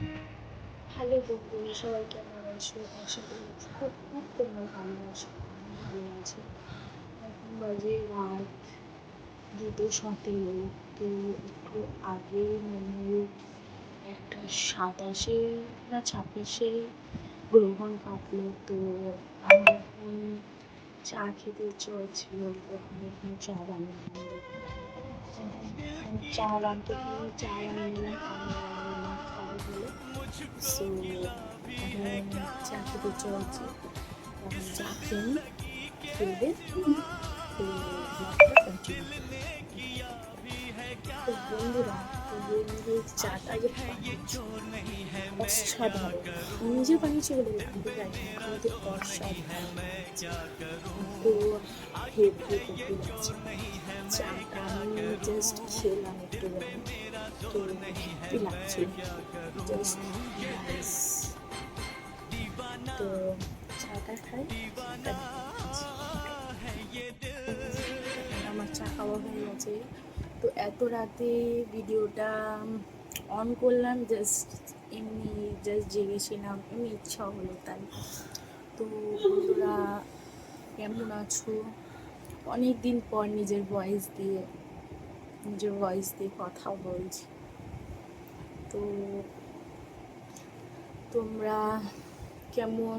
Hello বন্ধুরা, সবাই কেমন আছো? আশা করি খুব খুব তোমরা ভালো আছো। আমি ভালো আছি। এখন বাজে রাত 2:17। তো একটু আগে একটা 27 না 26 গ্রহণ কাটলো। তো আমি এখন চা খেতে ইচ্ছে হচ্ছিল, তো আমি এখন চা বানালাম। চা বানতে গিয়ে চা বানিয়ে নিলাম, আমি আর আমার মা খাবো বলে। সো এখন চা খেতে ইচ্ছে হচ্ছে, এখন চা খেয়ে নিই, খেয়ে তো ব্লগটা কন্টিনিউ। তো বন্ধুরা, এই চাটা যে বানিয়েছো অসাধারণ। নিজে বানিয়েছি বলে লাগবে জানি না, কিন্তু অসাধারণ হয়েছে। তো হেভি হেভি লাগছে চাটা। আমি জাস্ট খেলাম একটুখানি, তো হেভি লাগছিল, জাস্ট নাইস। তো চাটা খাই, চাটা খাচ্ছি। আমার চা খাওয়া হয়ে গেছে। তো এত রাতে ভিডিওটা অন করলাম, জাস্ট এমনি জাস্ট জেগেছিলাম, এমনি ইচ্ছা হলো তাই। তো বন্ধুরা, কেমন আছো? অনেক দিন পর নিজের ভয়েস দিয়ে কথা বলছি। তো তোমরা কেমন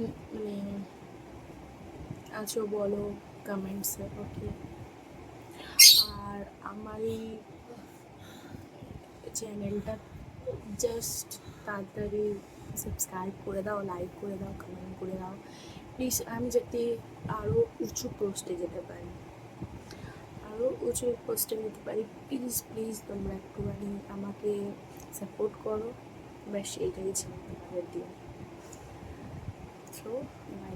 আছো বলো কমেন্টসে, ওকে? আর আমার এই চ্যানেলটা জাস্ট তাড়াতাড়ি সাবস্ক্রাইব করে দাও, লাইক করে দাও, কমেন্ট করে দাও প্লিজ। আমি যাতে আরও উঁচু পোস্টে যেতে পারি, প্লিজ প্লিজ তোমরা একটুখানি আমাকে সাপোর্ট করো। ব্যাস এইটাই ছিল তোমাদের দিয়ে। So by.